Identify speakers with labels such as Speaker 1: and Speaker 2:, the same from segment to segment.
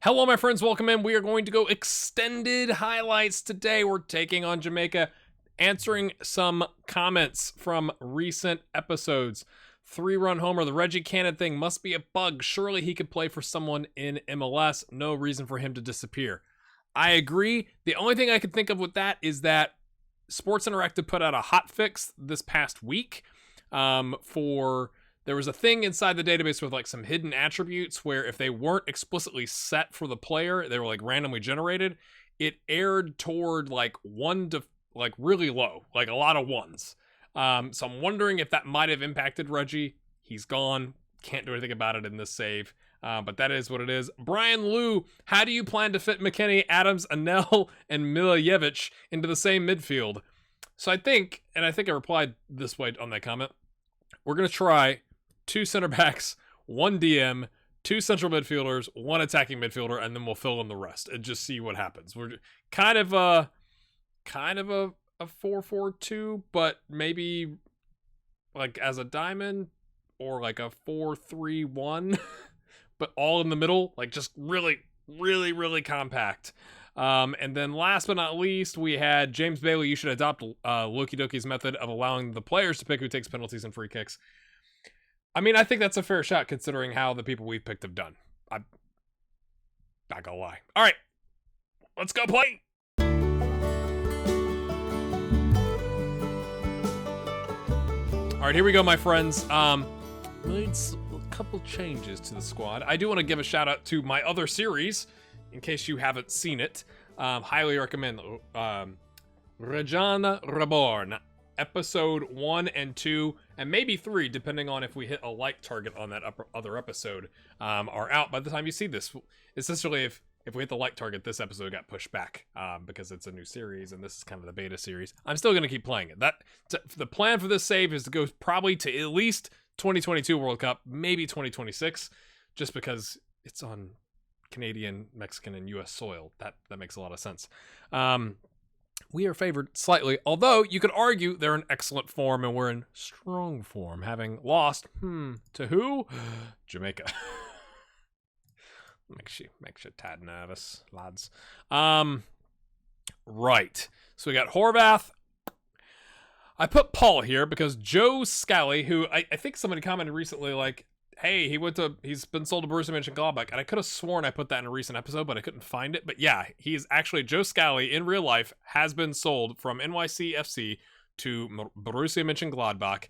Speaker 1: Hello, my friends. Welcome in. We are going to go extended highlights today. We're taking on Jamaica, answering some comments from recent episodes. 3-run homer. The Reggie Cannon thing must be a bug. Surely he could play for someone in MLS. No reason for him to disappear. I agree. The only thing I could think of with that is that Sports Interactive put out a hot fix this past week there was a thing inside the database with like some hidden attributes where if they weren't explicitly set for the player, they were like randomly generated. It aired toward like 1 to like really low, like a lot of 1s. So I'm wondering if that might have impacted Reggie. He's gone. Can't do anything about it in this save. But that is what it is. Brian Liu, how do you plan to fit McKennie, Adams, Anel, and Milijevic into the same midfield? So I think I replied this way on that comment. We're going to try 2 center backs, 1 DM, 2 central midfielders, 1 attacking midfielder, and then we'll fill in the rest and just see what happens. We're kind of a 4-4-2, but maybe like as a diamond or like a 4-3-1, but all in the middle, like just really, really, really compact. And then last but not least, we had James Bailey. You should adopt Loki Doki's method of allowing the players to pick who takes penalties and free kicks. I mean, I think that's a fair shot considering how the people we've picked have done. I'm not gonna lie. All right, let's go play. All right, here we go, my friends. Made a couple changes to the squad. I do want to give a shout out to my other series, in case you haven't seen it. Highly recommend Regina Reborn. Episode 1 and 2, and maybe 3, depending on if we hit a like target on that other episode, are out by the time you see this. Essentially, if we hit the like target, this episode got pushed back because it's a new series, and this is kind of the beta series. I'm still going to keep playing it. The plan for this save is to go probably to at least 2022 World Cup, maybe 2026, just because it's on Canadian, Mexican, and U.S. soil. That makes a lot of sense. We are favored slightly, although you could argue they're in excellent form and we're in strong form, having lost, to who? Jamaica. makes you a tad nervous, lads. Right. So we got Horvath. I put Paul here because Joe Scally, who I think somebody commented recently, like, hey, he's been sold to Borussia Mönchengladbach, and I could have sworn I put that in a recent episode, but I couldn't find it. But yeah, he's actually, Joe Scally in real life has been sold from NYCFC to Borussia Mönchengladbach,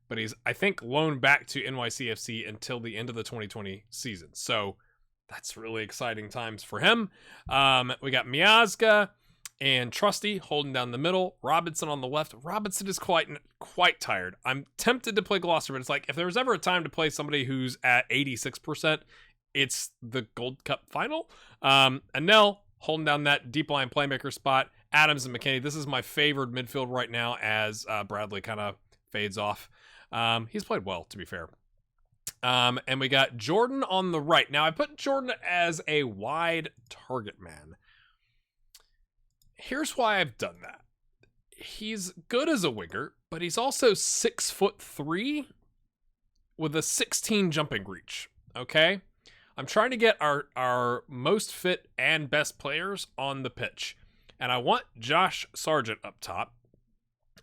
Speaker 1: but he's, I think, loaned back to NYCFC until the end of the 2020 season. So that's really exciting times for him. We got Miazga and Trusty holding down the middle. Robinson on the left. Robinson is quite tired. I'm tempted to play Gloucester, but it's like, if there was ever a time to play somebody who's at 86%, it's the Gold Cup final. Anel holding down that deep line playmaker spot. Adams and McKennie. This is my favored midfield right now as Bradley kind of fades off. He's played well, to be fair. And we got Jordan on the right. Now, I put Jordan as a wide target man. Here's why I've done that. He's good as a winger, but he's also 6'3" with a 16 jumping reach. Okay? I'm trying to get our most fit and best players on the pitch. And I want Josh Sargent up top.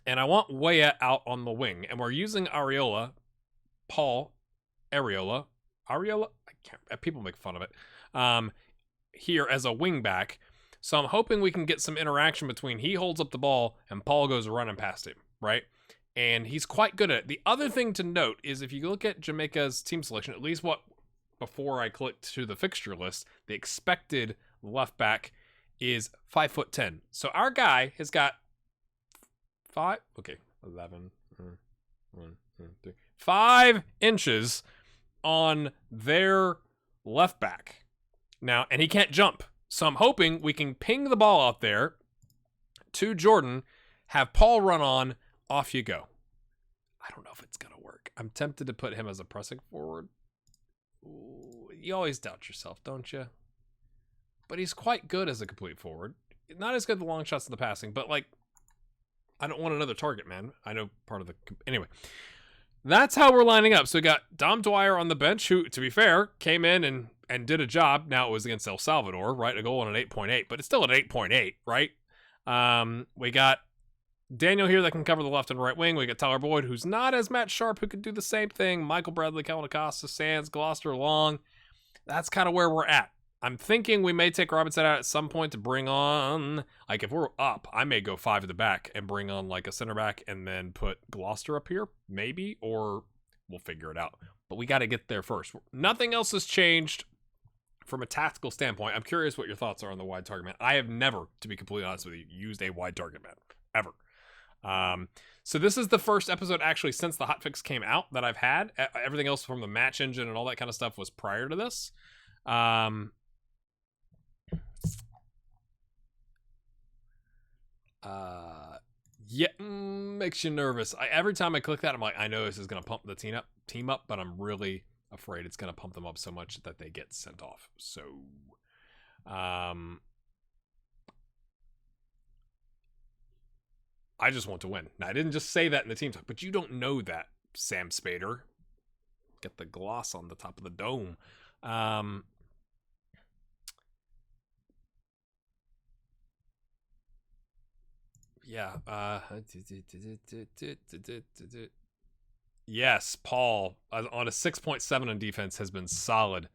Speaker 1: And I want Weah out on the wing. And we're using Areola, I can't, people make fun of it, here as a wing back. So I'm hoping we can get some interaction between he holds up the ball and Paul goes running past him, right? And he's quite good at it. The other thing to note is if you look at Jamaica's team selection, at least before I clicked to the fixture list, the expected left back is 5'10". So our guy has got 5 inches on their left back. Now, and he can't jump. So I'm hoping we can ping the ball out there to Jordan, have Paul run on, off you go. I don't know if it's going to work. I'm tempted to put him as a pressing forward. Ooh, you always doubt yourself, don't you? But he's quite good as a complete forward. Not as good at the long shots and the passing, but like, I don't want another target, man. I know part of the... Anyway, that's how we're lining up. So we got Dom Dwyer on the bench, who, to be fair, came in and and did a job. Now it was against El Salvador, right? A goal on an 8.8, but it's still an 8.8, right? We got Daniel here that can cover the left and right wing. We got Tyler Boyd, who's not as Matt Sharp, who could do the same thing. Michael Bradley, Calvin Acosta, Sands, Gloucester, Long. That's kind of where we're at. I'm thinking we may take Robinson out at some point to bring on, like, if we're up, I may go 5 at the back and bring on, like, a center back and then put Gloucester up here, maybe, or we'll figure it out. But we got to get there first. Nothing else has changed from a tactical standpoint. I'm curious what your thoughts are on the wide target man. I have never, to be completely honest with you, used a wide target man, ever. So this is the first episode, actually, since the hotfix came out that I've had. Everything else from the match engine and all that kind of stuff was prior to this. Makes you nervous. Every time I click that, I'm like, I know this is gonna pump the team up, but I'm really afraid it's gonna pump them up so much that they get sent off. So, I just want to win. Now, I didn't just say that in the team talk, but you don't know that, Sam Spader. Get the gloss on the top of the dome. Yes, Paul on a 6.7 on defense has been solid.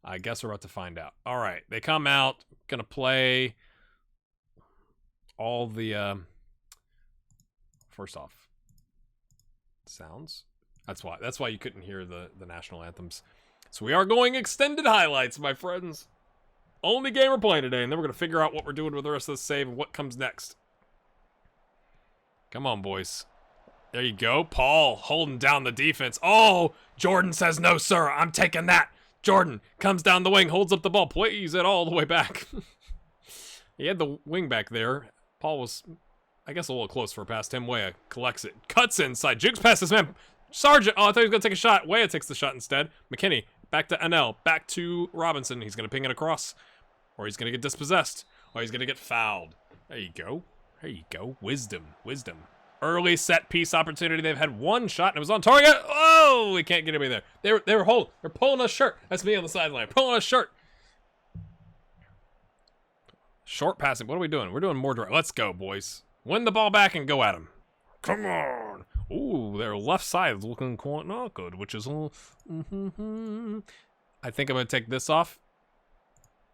Speaker 1: I guess we're about to find out. All right, they come out, gonna play all the first off sounds. That's why you couldn't hear the national anthems. So we are going extended highlights, my friends. Only game we're playing today, and then we're gonna figure out what we're doing with the rest of the save and what comes next. Come on, boys. There you go. Paul holding down the defense. Oh, Jordan says, no, sir. I'm taking that. Jordan comes down the wing, holds up the ball, plays it all the way back. He had the wing back there. Paul was, I guess, a little close for a pass. Tim Weah collects it. Cuts inside. Jukes past his man. Sargent. Oh, I thought he was going to take a shot. Weah takes the shot instead. McKinney back to Anel. Back to Robinson. He's going to ping it across. Or he's going to get dispossessed. Or he's going to get fouled. There you go. There you go. Wisdom. Early set piece opportunity. They've had one shot and it was on target. Oh, we can't get anybody there. They're pulling a shirt. That's me on the sideline. Pulling a shirt. Short passing. What are we doing? We're doing more direct. Let's go, boys. Win the ball back and go at them. Come on. Ooh, their left side is looking quite not good, which is all. I think I'm going to take this off.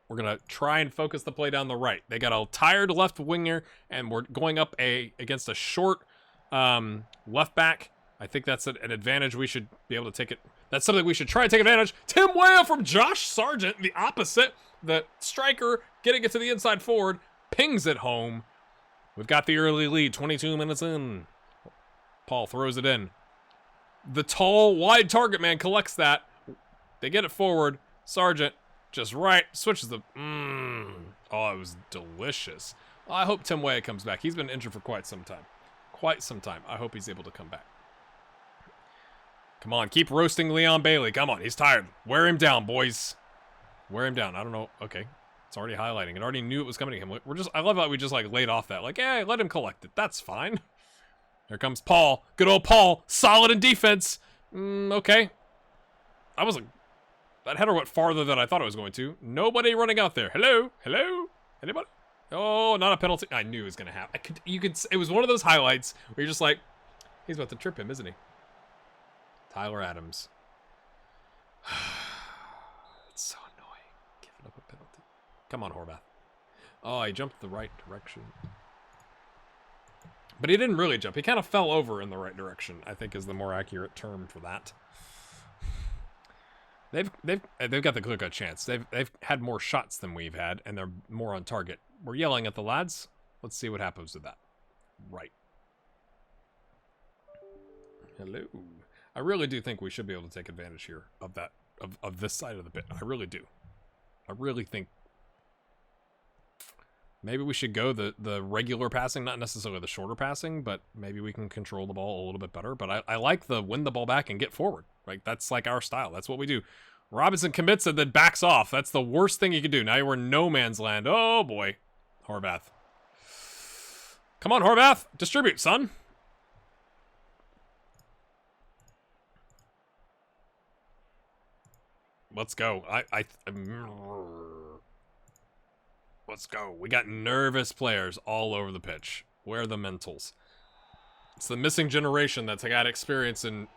Speaker 1: We're going to try and focus the play down the right. They got a tired left winger, and we're going up against a short left back. I think that's an advantage. We should be able to take it. That's something we should try and take advantage. Tim Weah from Josh Sargent, the opposite. The striker getting it to the inside forward, pings it home. We've got the early lead, 22 minutes in. Paul throws it in. The tall, wide target man collects that. They get it forward. Sargent just right, switches the, oh, it was delicious. I hope Tim Weah comes back. He's been injured for quite some time. I hope he's able to come back. Come on, keep roasting Leon Bailey. Come on, he's tired. Wear him down, boys. Wear him down. I don't know. Okay, it's already highlighting. It already knew it was coming to him. I love how we just like laid off that. Like, yeah, let him collect it. That's fine. Here comes Paul. Good old Paul. Solid in defense. Okay. That header went farther than I thought it was going to. Nobody running out there. Hello? Anybody? Oh, not a penalty. I knew it was going to happen. It was one of those highlights where you're just like, he's about to trip him, isn't he? Tyler Adams. It's so annoying. Giving up a penalty. Come on, Horvath. Oh, he jumped the right direction. But he didn't really jump. He kind of fell over in the right direction, I think is the more accurate term for that. They've got the clear-cut chance. They've had more shots than we've had, and they're more on target. We're yelling at the lads. Let's see what happens with that. Right. Hello. I really do think we should be able to take advantage here of that, of this side of the pit. I really do. I really think maybe we should go the regular passing, not necessarily the shorter passing, but maybe we can control the ball a little bit better. But I like the win the ball back and get forward. Like, that's like our style. That's what we do. Robinson commits and then backs off. That's the worst thing you can do. Now you're in no man's land. Oh, boy. Horvath. Come on, Horvath. Distribute, son. Let's go. Let's go. We got nervous players all over the pitch. Where are the mentals? It's the missing generation that's got experience in...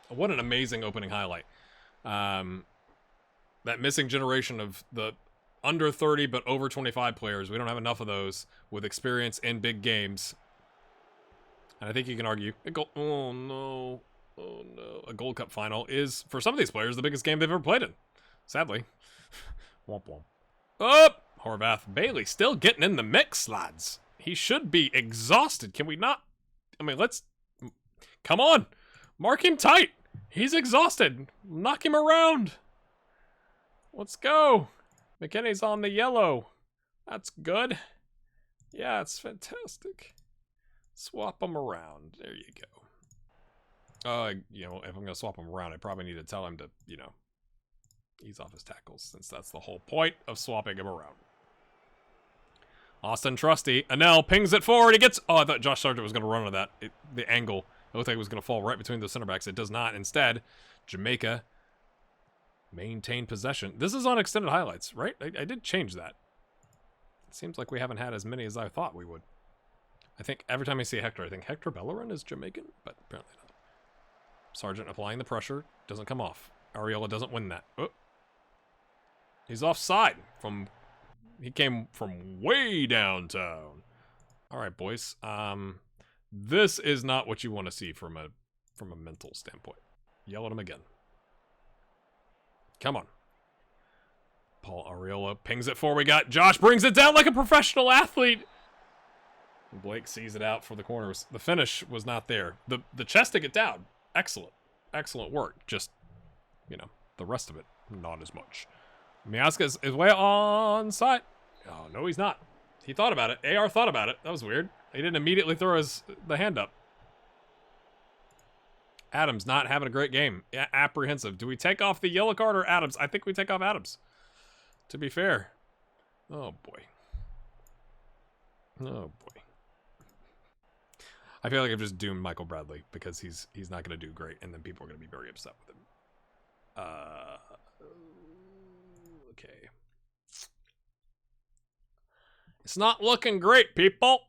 Speaker 1: What an amazing opening highlight. That missing generation of the under 30 but over 25 players. We don't have enough of those with experience in big games. And I think you can argue... Oh, no. Oh, no. A Gold Cup final is, for some of these players, the biggest game they've ever played in. Sadly. Womp womp. Oh! Horvath. Bailey still getting in the mix, lads. He should be exhausted. Can we not... I mean, let's... Come on! Mark him tight! He's exhausted! Knock him around! Let's go! McKinney's on the yellow. That's good. Yeah, it's fantastic. Swap him around. There you go. You know, if I'm going to swap him around, I probably need to tell him to, you know, ease off his tackles, since that's the whole point of swapping him around. Austin Trusty. Anel pings it forward. He gets... Oh, I thought Josh Sargent was going to run into that. The angle. It looked like it was going to fall right between the center backs. It does not. Instead, Jamaica maintain possession. This is on extended highlights, right? I did change that. It seems like we haven't had as many as I thought we would. I think every time I see Hector, I think Hector Bellerin is Jamaican, but apparently not. Sargent applying the pressure. Doesn't come off. Ariola doesn't win that. Oh. He's offside from... He came from way downtown. All right, boys. This is not what you want to see from a mental standpoint. Yell at him again. Come on. Paul Ariola pings it forward. We got Josh brings it down like a professional athlete. Blake sees it out for the corners. The finish was not there. The chest to get down. Excellent. Excellent work. Just, you know, the rest of it, not as much. Miaska is way on side. Oh, no, he's not. He thought about it. AR thought about it. That was weird. He didn't immediately throw the hand up. Adams not having a great game. Apprehensive. Do we take off the yellow card or Adams? I think we take off Adams. To be fair. Oh, boy. Oh, boy. I feel like I've just doomed Michael Bradley because he's not going to do great, and then people are going to be very upset with him. Okay. It's not looking great, people.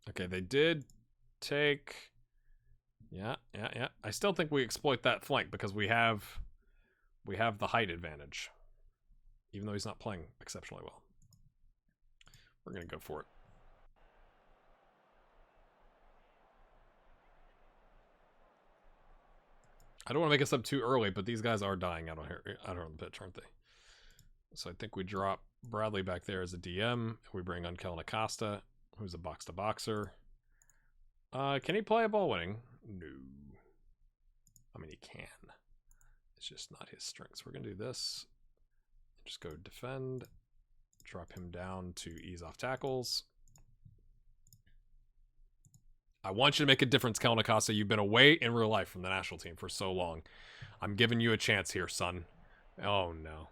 Speaker 1: Okay, they did take... Yeah. I still think we exploit that flank because we have the height advantage. Even though he's not playing exceptionally well. We're going to go for it. I don't want to make us up too early, but these guys are dying out on the pitch, aren't they? So I think we drop Bradley back there as a DM. We bring on Kellen Acosta, who's a box-to-boxer. Can he play a ball winning? No. I mean, he can. It's just not his strengths. We're going to do this. Just go defend. Drop him down to ease off tackles. I want you to make a difference, Kellen Acosta. You've been away in real life from the national team for so long. I'm giving you a chance here, son. Oh, no.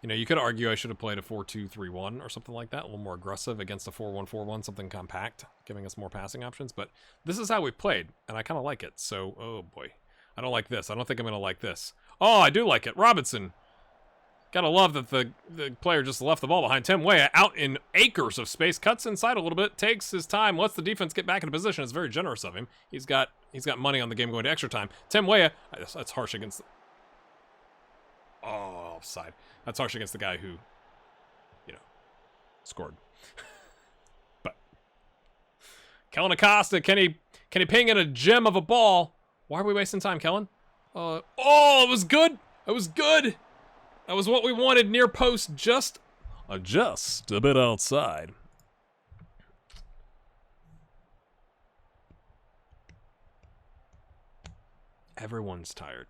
Speaker 1: You know, you could argue I should have played a 4-2-3-1 or something like that, a little more aggressive against a 4-1-4-1, something compact, giving us more passing options. But this is how we played, and I kind of like it. So, oh, boy. I don't like this. I don't think I'm going to like this. Oh, I do like it. Robinson. Gotta love that the player just left the ball behind. Tim Weah out in acres of space. Cuts inside a little bit. Takes his time. Lets the defense get back into position. It's very generous of him. He's got money on the game going to extra time. Tim Weah. That's harsh against... Oh, offside. That's harsh against the guy who, you know, scored. But Kellen Acosta, can he ping in a gem of a ball? Why are we wasting time, Kellen? Oh, it was good. It was good. That was what we wanted. Near post, just a bit outside. Everyone's tired.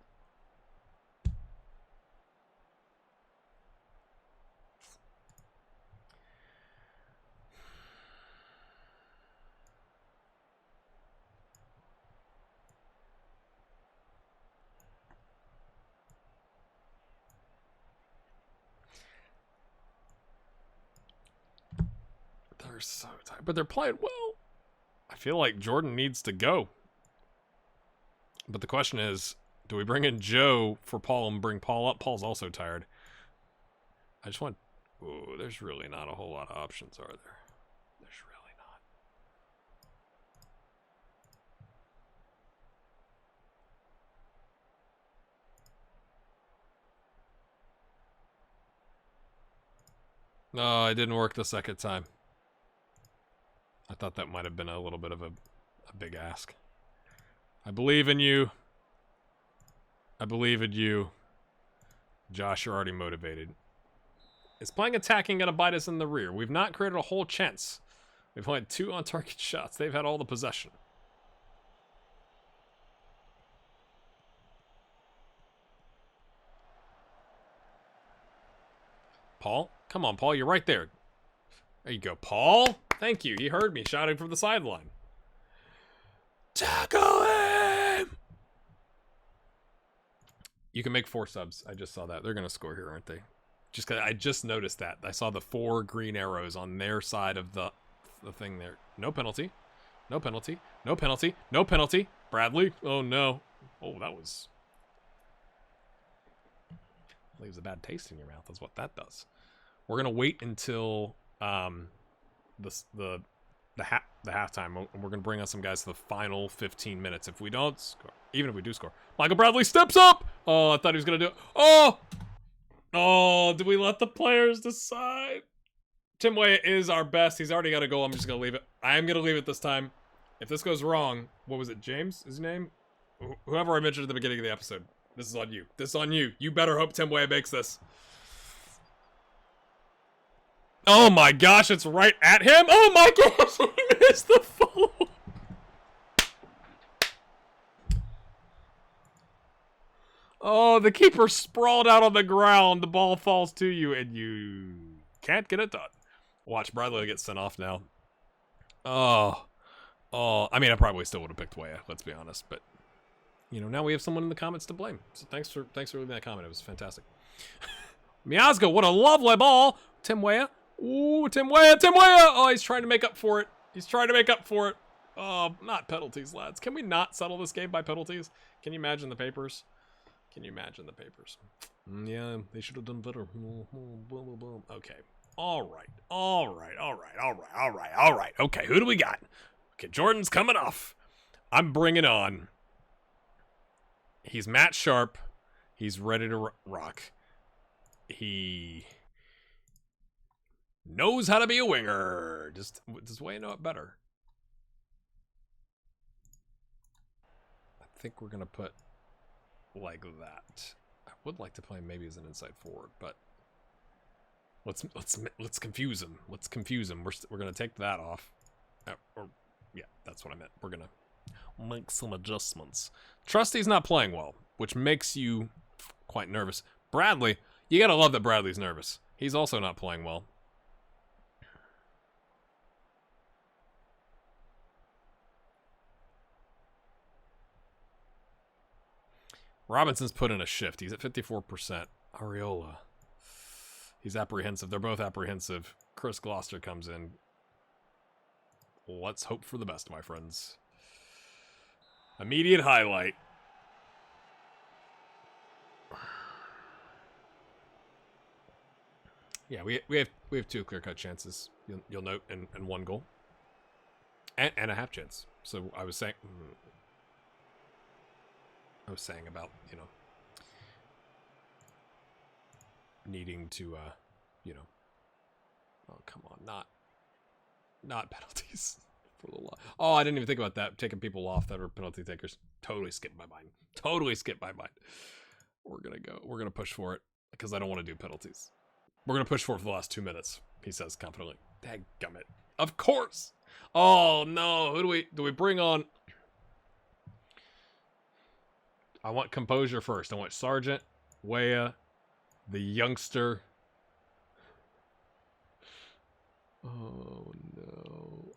Speaker 1: They're so tired, but they're playing well. I feel like Jordan needs to go. But the question is, do we bring in Joe for Paul and bring Paul up? Paul's also tired. I just want... Ooh, there's really not a whole lot of options, are there? There's really not. No, it didn't work the second time. I thought that might have been a little bit of a big ask. I believe in you. I believe in you. Josh, you're already motivated. Is playing attacking going to bite us in the rear? We've not created a whole chance. We've only had 2 on-target shots. They've had all the possession. Paul? Come on, Paul. You're right there. There you go, Paul. Thank you. He heard me shouting from the sideline. Tackle him! You can make 4 subs. I just saw that. They're going to score here, aren't they? Just 'cause I just noticed that. I saw the 4 green arrows on their side of the thing there. No penalty. No penalty. No penalty. No penalty. Bradley. Oh, no. Oh, that was... leaves a bad taste in your mouth. That's what that does. We're going to wait until the halftime, and we're going to bring on some guys to the final 15 minutes. If we don't score, even if we do score, Michael Bradley steps up. Oh, I thought he was going to do it. Oh! Oh, do we let the players decide? Tim Way is our best. He's already got a goal. I'm just going to leave it. I am going to leave it this time. If this goes wrong, what was it, James? His name? Whoever I mentioned at the beginning of the episode. This is on you. This is on you. You better hope Tim Way makes this. Oh my gosh, it's right at him. Oh my gosh, he missed the follow. Oh, the keeper sprawled out on the ground. The ball falls to you, and you can't get it done. Watch, Bradley get sent off now. Oh. I mean, I probably still would have picked Weah, let's be honest. But, you know, now we have someone in the comments to blame. So thanks for leaving that comment. It was fantastic. Miazga, what a lovely ball. Tim Weah. Ooh, Tim Weah. Oh, he's trying to make up for it. Oh, not penalties, lads. Can we not settle this game by penalties? Can you imagine the papers? Yeah, they should have done better. Okay. All right. Okay, who do we got? Okay, Jordan's coming off. I'm bringing on. He's Matt Sharp. He's ready to rock. He knows how to be a winger. Does Way know it better? I think we're gonna put like that. I would like to play him maybe as an inside forward, but let's confuse him. We're gonna take that off. Yeah, that's what I meant. We're gonna make some adjustments. Trusty's not playing well, which makes you quite nervous. Bradley, you gotta love that Bradley's nervous. He's also not playing well. Robinson's put in a shift. He's at 54%. Areola. He's apprehensive. They're both apprehensive. Chris Gloucester comes in. Let's hope for the best, my friends. Immediate highlight. Yeah, we have 2 clear-cut chances. You'll note, and 1 goal, and a half chance. So I was saying about, you know, needing to you know, oh come on, not penalties for the law. Oh, I didn't even think about that. Taking people off that are penalty takers. Totally skipped my mind. We're gonna push for it because I don't want to do penalties. We're gonna push for it for the last 2 minutes, he says confidently. Dadgummit. Of course. Oh no, who do we bring on? I want composure first. I want Sargent, Weah, the youngster. Oh no.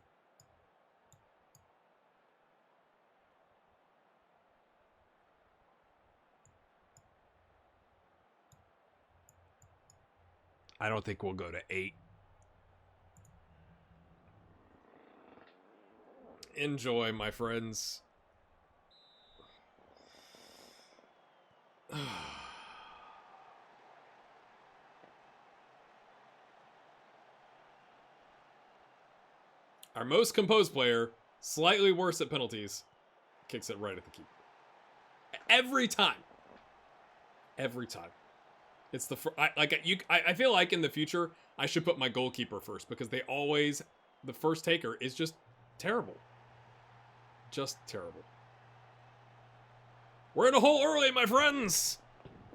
Speaker 1: I don't think we'll go to 8. Enjoy, my friends. Our most composed player, slightly worse at penalties, kicks it right at the keeper. Every time. Every time. It's the I feel like in the future I should put my goalkeeper first because they always the first taker is just terrible. Just terrible. We're in a hole early, my friends.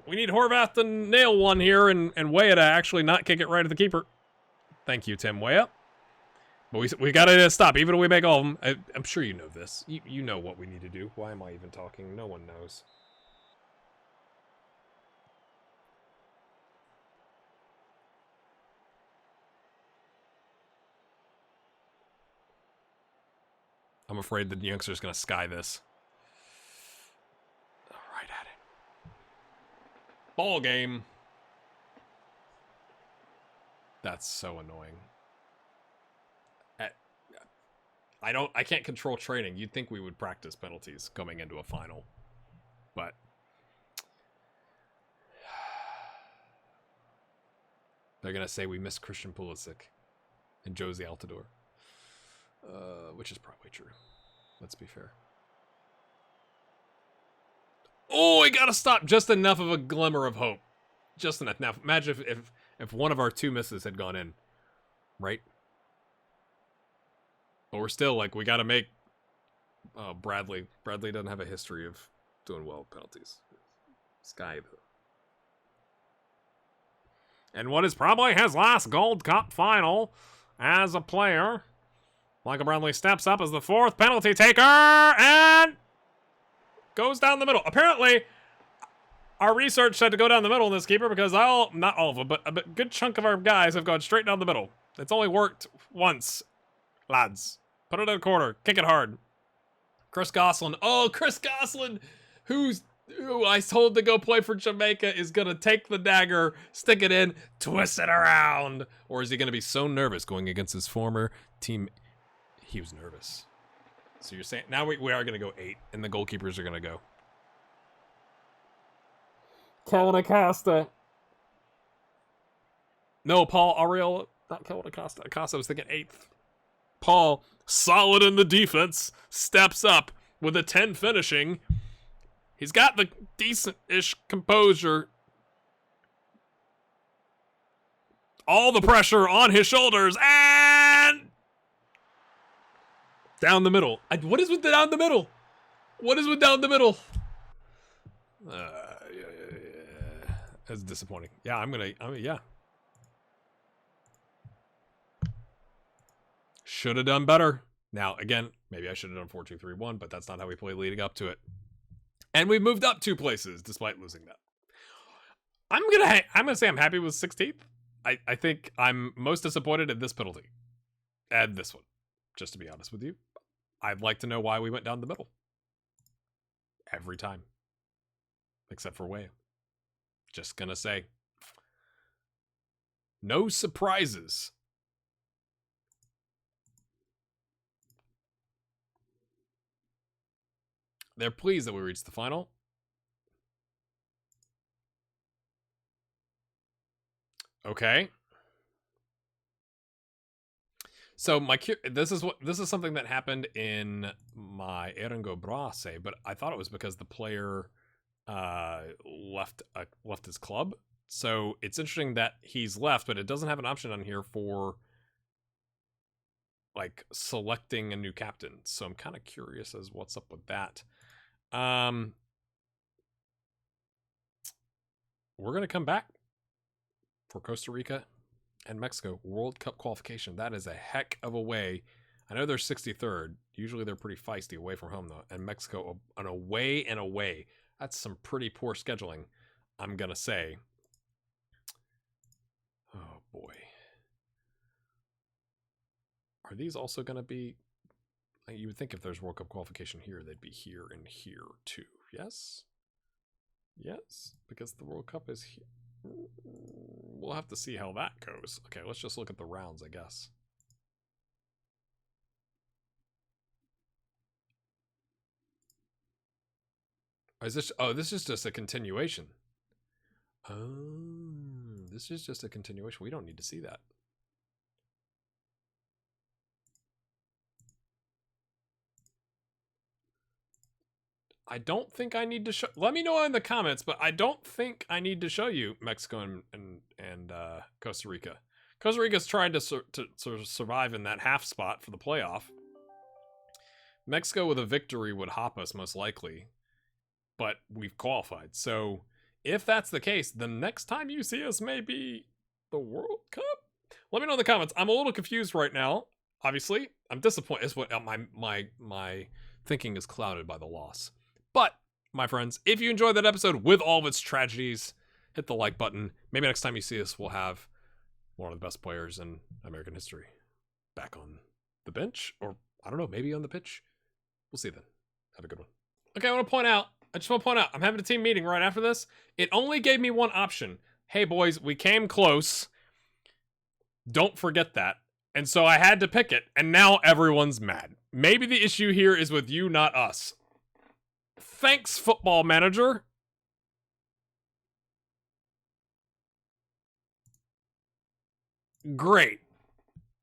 Speaker 1: We need Horvath to nail one here and Weah to actually not kick it right at the keeper. Thank you, Tim Weah. But we gotta stop, even if we make all of them. I'm sure you know this. You know what we need to do. Why am I even talking? No one knows. I'm afraid the youngster's gonna sky this. Right at it. Ball game. That's so annoying. I can't control training. You'd think we would practice penalties coming into a final. But they're gonna say we missed Christian Pulisic and Josie Altidore. Which is probably true. Let's be fair. Oh, we gotta stop. Just enough of a glimmer of hope. Just enough. Now, imagine if one of our two misses had gone in. Right? But we're still, like, we gotta make... Bradley. Bradley doesn't have a history of doing well with penalties. Sky, though. And what is probably his last Gold Cup final as a player... Michael Bradley steps up as the fourth penalty taker and goes down the middle. Apparently, our research said to go down the middle in this keeper because not all of them, but a good chunk of our guys have gone straight down the middle. It's only worked once, lads. Put it in the corner. Kick it hard. Chris Goslin. Oh, Chris Goslin, who I told to go play for Jamaica, is going to take the dagger, stick it in, twist it around. Or is he going to be so nervous going against his former team? He was nervous. So you're saying now we are going to go 8, and the goalkeepers are going to go. Kellen Acosta. No, Paul Areola. Not Kellen Acosta. Acosta was thinking 8th. Paul, solid in the defense, steps up with a 10 finishing. He's got the decent-ish composure. All the pressure on his shoulders, and... down the middle. What is with the down the middle? What is with down the middle? Yeah. That's disappointing. Yeah, yeah. Should have done better. Now, again, maybe I should have done 4-2-3-1, but that's not how we played leading up to it. And we moved up 2 places despite losing that. I'm gonna say I'm happy with 16th. I think I'm most disappointed at this penalty. And this one. Just to be honest with you, I'd like to know why we went down the middle. Every time. Except for Weah. Just gonna say. No surprises. They're pleased that we reached the final. Okay. So this is something that happened in my Erengo Brace, but I thought it was because the player left his club. So it's interesting that he's left, but it doesn't have an option on here for like selecting a new captain. So I'm kind of curious as what's up with that. We're gonna come back for Costa Rica and Mexico World Cup qualification. That is a heck of a way. I know they're 63rd. Usually they're pretty feisty away from home, though. And Mexico, an away and away. That's some pretty poor scheduling, I'm going to say. Oh, boy. Are these also going to be... You would think if there's World Cup qualification here, they'd be here and here, too. Yes? Yes, because the World Cup is here. We'll have to see how that goes. Okay, let's just look at the rounds, I guess. Or is this? Oh, this is just a continuation. Oh, this is just a continuation. We don't need to see that. I don't think I need to show. Let me know in the comments, but I don't think I need to show you Mexico and Costa Rica. Costa Rica's trying to sort of survive in that half spot for the playoff. Mexico with a victory would hop us most likely, but we've qualified. So if that's the case, the next time you see us may be the World Cup. Let me know in the comments. I'm a little confused right now. Obviously, I'm disappointed. Is what my thinking is clouded by the loss. But my friends, if you enjoyed that episode with all of its tragedies, hit the like button. Maybe next time you see us, we'll have one of the best players in American history back on the bench, or I don't know, maybe on the pitch. We'll see then. Have a good one. Okay, I just want to point out, I'm having a team meeting right after this. It only gave me one option. Hey boys, we came close. Don't forget that. And so I had to pick it, and now everyone's mad. Maybe the issue here is with you, not us. Thanks, Football Manager. Great.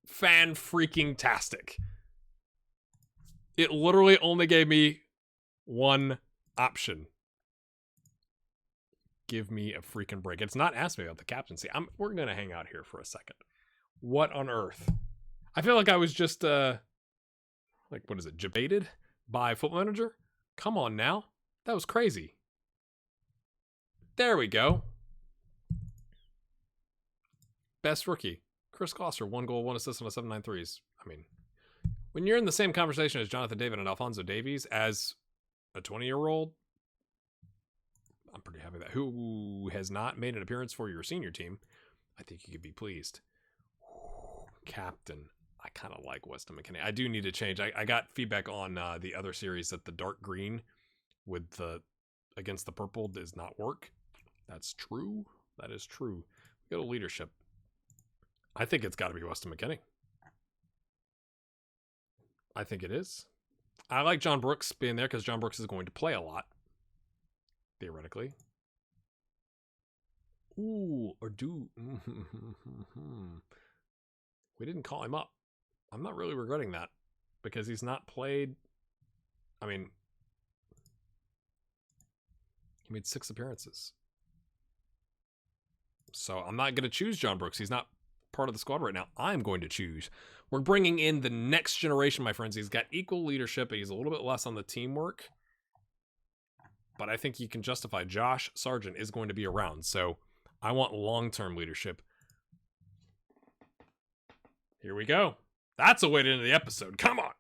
Speaker 1: Fan-freaking-tastic. It literally only gave me one option. Give me a freaking break. It's not asking me about the captaincy. We're going to hang out here for a second. What on earth? I feel like I was just, what is it, debated by Football Manager? Come on now. That was crazy. There we go. Best rookie. Chris Gloucester, 1 goal, 1 assist on a 7.93s. I mean, when you're in the same conversation as Jonathan David and Alphonso Davies as a 20-year-old, I'm pretty happy with that. Who has not made an appearance for your senior team, I think you could be pleased. Ooh, captain. I kind of like Weston McKennie. I do need to change. I got feedback on the other series that the dark green with the against the purple does not work. That's true. That is true. Go to leadership. I think it's got to be Weston McKennie. I think it is. I like John Brooks being there because John Brooks is going to play a lot. Theoretically. Ooh, or do. We didn't call him up. I'm not really regretting that because he's not played. I mean, he made 6 appearances. So I'm not going to choose John Brooks. He's not part of the squad right now. I'm going to choose. We're bringing in the next generation, my friends. He's got equal leadership. He's a little bit less on the teamwork. But I think you can justify Josh Sargent is going to be around. So I want long-term leadership. Here we go. That's a way to end the episode. Come on.